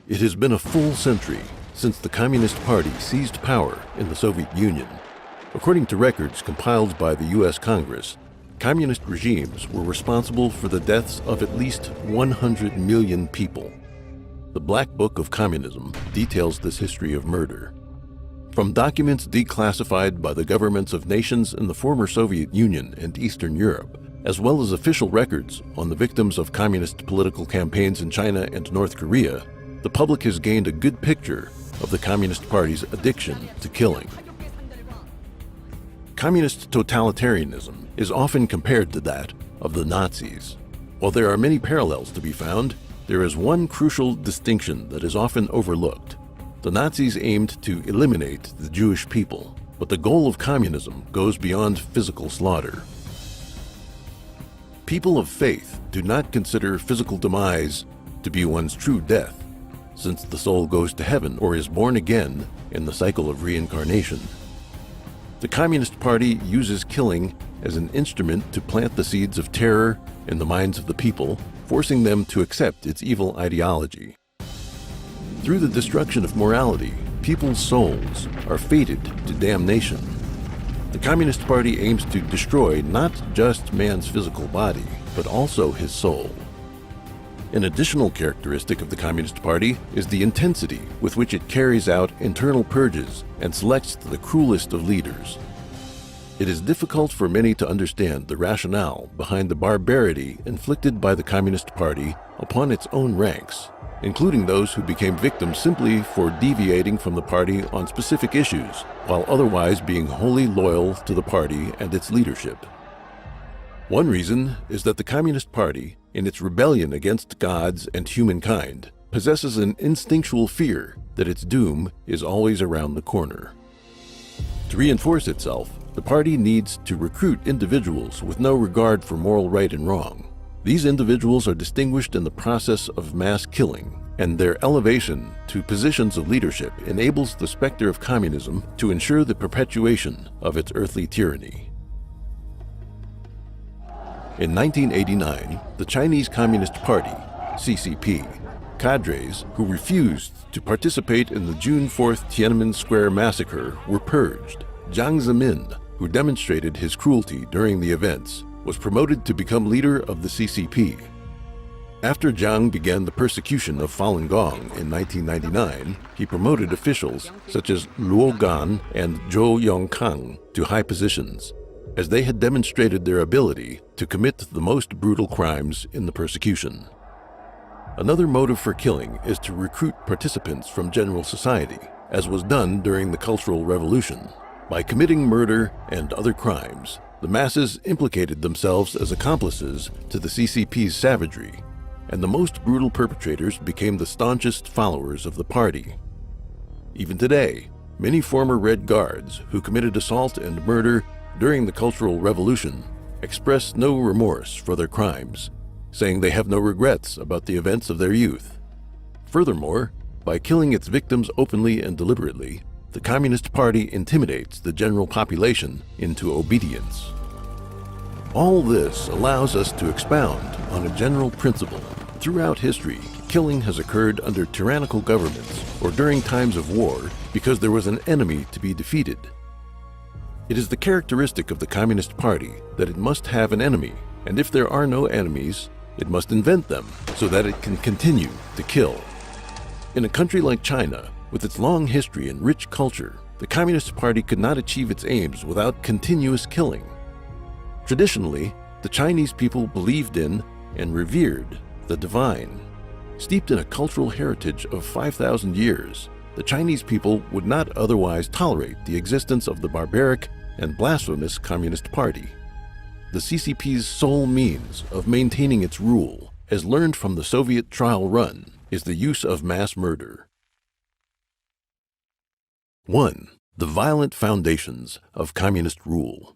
It has been a full century since the Communist Party seized power in the Soviet Union. According to records compiled by the U.S. Congress, communist regimes were responsible for the deaths of at least 100 million people. The Black Book of Communism details this history of murder. From documents declassified by the governments of nations in the former Soviet Union and Eastern Europe, as well as official records on the victims of communist political campaigns in China and North Korea, the public has gained a good picture of the Communist Party's addiction to killing. Communist totalitarianism is often compared to that of the Nazis. While there are many parallels to be found, there is one crucial distinction that is often overlooked. The Nazis aimed to eliminate the Jewish people, but the goal of communism goes beyond physical slaughter. People of faith do not consider physical demise to be one's true death, since the soul goes to heaven or is born again in the cycle of reincarnation. The Communist Party uses killing as an instrument to plant the seeds of terror in the minds of the people, forcing them to accept its evil ideology. Through the destruction of morality, people's souls are fated to damnation. The Communist Party aims to destroy not just man's physical body, but also his soul. An additional characteristic of the Communist Party is the intensity with which it carries out internal purges and selects the cruelest of leaders. It is difficult for many to understand the rationale behind the barbarity inflicted by the Communist Party upon its own ranks, including those who became victims simply for deviating from the party on specific issues, while otherwise being wholly loyal to the party and its leadership. One reason is that the Communist Party, in its rebellion against gods and humankind, possesses an instinctual fear that its doom is always around the corner. To reinforce itself, the party needs to recruit individuals with no regard for moral right and wrong. These individuals are distinguished in the process of mass killing, and their elevation to positions of leadership enables the specter of communism to ensure the perpetuation of its earthly tyranny. In 1989, the Chinese Communist Party, CCP, cadres who refused to participate in the June 4th Tiananmen Square massacre were purged. Jiang Zemin, who demonstrated his cruelty during the events, was promoted to become leader of the CCP. After Jiang began the persecution of Falun Gong in 1999, he promoted officials such as Luo Gan and Zhou Yongkang to high positions, as they had demonstrated their ability to commit the most brutal crimes in the persecution. Another motive for killing is to recruit participants from general society, as was done during the Cultural Revolution. By committing murder and other crimes, the masses implicated themselves as accomplices to the CCP's savagery, and the most brutal perpetrators became the staunchest followers of the party. Even today, many former Red Guards who committed assault and murder during the Cultural Revolution express no remorse for their crimes, saying they have no regrets about the events of their youth. Furthermore, by killing its victims openly and deliberately, the Communist Party intimidates the general population into obedience. All this allows us to expound on a general principle. Throughout history, killing has occurred under tyrannical governments or during times of war because there was an enemy to be defeated. It is the characteristic of the Communist Party that it must have an enemy, and if there are no enemies, it must invent them so that it can continue to kill. In a country like China, with its long history and rich culture, the Communist Party could not achieve its aims without continuous killing. Traditionally, the Chinese people believed in and revered the divine. Steeped in a cultural heritage of 5,000 years, the Chinese people would not otherwise tolerate the existence of the barbaric and blasphemous Communist Party. The CCP's sole means of maintaining its rule, as learned from the Soviet trial run, is the use of mass murder. 1. The violent foundations of communist rule.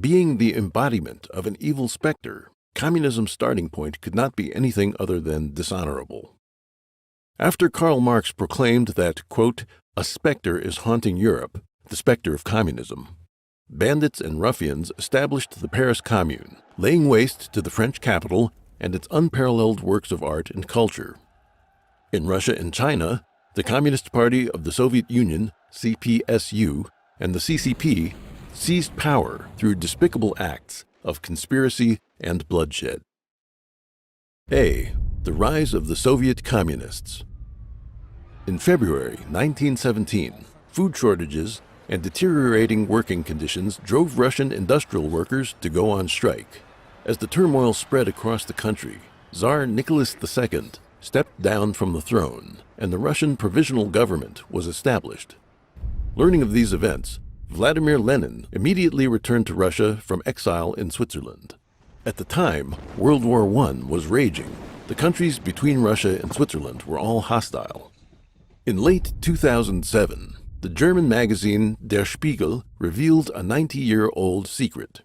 Being the embodiment of an evil specter, communism's starting point could not be anything other than dishonorable. After Karl Marx proclaimed that, quote, "a specter is haunting Europe," the specter of communism, bandits and ruffians established the Paris Commune, laying waste to the French capital and its unparalleled works of art and culture. In Russia and China, the Communist Party of the Soviet Union, CPSU, and the CCP seized power through despicable acts of conspiracy and bloodshed. A. The rise of the Soviet Communists. In February 1917, food shortages and deteriorating working conditions drove Russian industrial workers to go on strike. As the turmoil spread across the country, Tsar Nicholas II stepped down from the throne, and the Russian Provisional Government was established. Learning of these events, Vladimir Lenin immediately returned to Russia from exile in Switzerland. At the time, World War I was raging. The countries between Russia and Switzerland were all hostile. In late 2007, the German magazine Der Spiegel revealed a 90-year-old secret.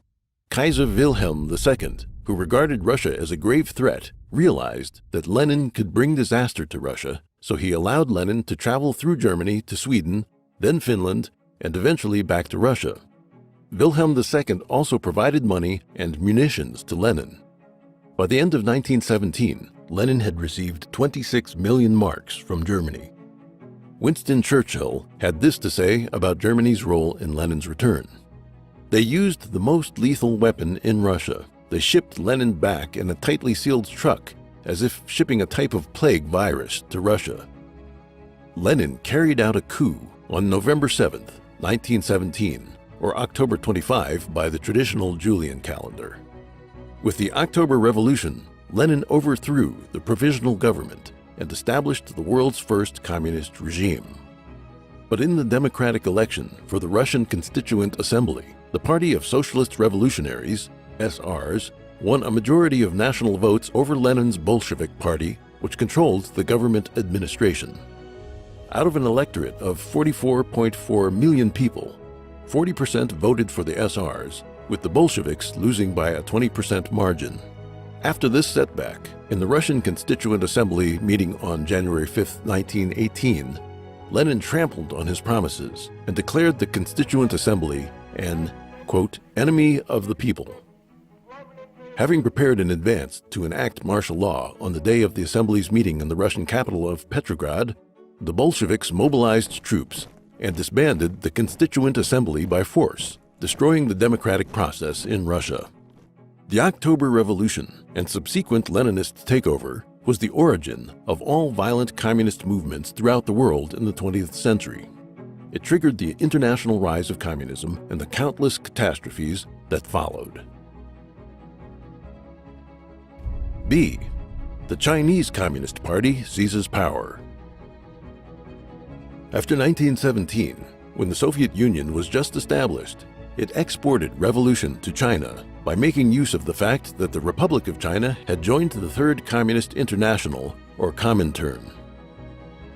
Kaiser Wilhelm II, who regarded Russia as a grave threat, realized that Lenin could bring disaster to Russia, so he allowed Lenin to travel through Germany to Sweden, then Finland, and eventually back to Russia. Wilhelm II also provided money and munitions to Lenin. By the end of 1917, Lenin had received 26 million marks from Germany. Winston Churchill had this to say about Germany's role in Lenin's return. They used the most lethal weapon in Russia. They shipped Lenin back in a tightly sealed truck, as if shipping a type of plague virus to Russia. Lenin carried out a coup on November 7, 1917, or October 25 by the traditional Julian calendar. With the October Revolution, Lenin overthrew the provisional government and established the world's first communist regime. But in the democratic election for the Russian Constituent Assembly, the Party of Socialist Revolutionaries, SRs, won a majority of national votes over Lenin's Bolshevik Party, which controlled the government administration. Out of an electorate of 44.4 million people, 40% voted for the SRs, with the Bolsheviks losing by a 20% margin. After this setback, in the Russian Constituent Assembly meeting on January 5, 1918, Lenin trampled on his promises and declared the Constituent Assembly an, quote, enemy of the people. Having prepared in advance to enact martial law on the day of the Assembly's meeting in the Russian capital of Petrograd, the Bolsheviks mobilized troops and disbanded the Constituent Assembly by force, destroying the democratic process in Russia. The October Revolution and subsequent Leninist takeover was the origin of all violent communist movements throughout the world in the 20th century. It triggered the international rise of communism and the countless catastrophes that followed. B. The Chinese Communist Party seizes power. After 1917, when the Soviet Union was just established, it exported revolution to China by making use of the fact that the Republic of China had joined the Third Communist International, or Comintern.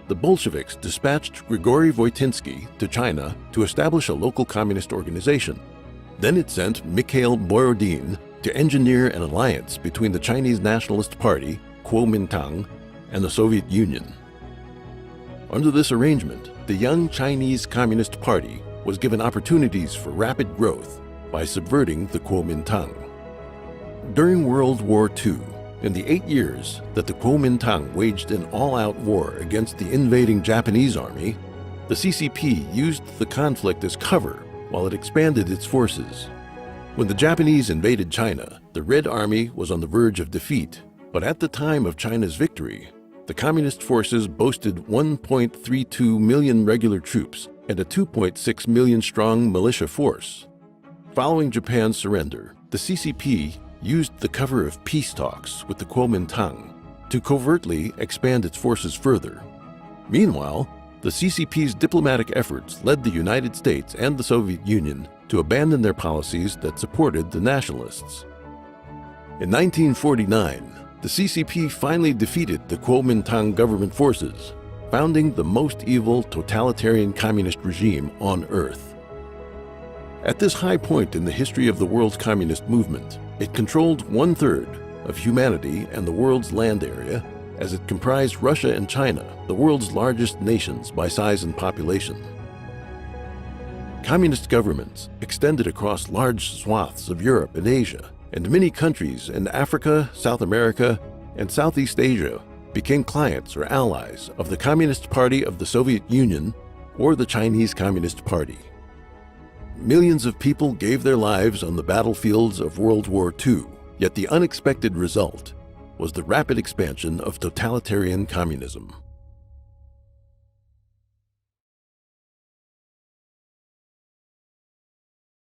The Bolsheviks dispatched Grigory Voitinsky to China to establish a local communist organization. Then it sent Mikhail Borodin to engineer an alliance between the Chinese Nationalist Party, Kuomintang, and the Soviet Union. Under this arrangement, the young Chinese Communist Party was given opportunities for rapid growth by subverting the Kuomintang. During World War II, in the 8 years that the Kuomintang waged an all-out war against the invading Japanese army, the CCP used the conflict as cover while it expanded its forces. When the Japanese invaded China, the Red Army was on the verge of defeat, but at the time of China's victory, the communist forces boasted 1.32 million regular troops and a 2.6 million strong militia force. Following Japan's surrender, the CCP used the cover of peace talks with the Kuomintang to covertly expand its forces further. Meanwhile, the CCP's diplomatic efforts led the United States and the Soviet Union to abandon their policies that supported the nationalists. In 1949, the CCP finally defeated the Kuomintang government forces, founding the most evil totalitarian communist regime on Earth. At this high point in the history of the world's communist movement, it controlled 1/3 of humanity and the world's land area, as it comprised Russia and China, the world's largest nations by size and population. Communist governments extended across large swaths of Europe and Asia, and many countries in Africa, South America, and Southeast Asia became clients or allies of the Communist Party of the Soviet Union or the Chinese Communist Party. Millions of people gave their lives on the battlefields of World War II, yet the unexpected result was the rapid expansion of totalitarian communism.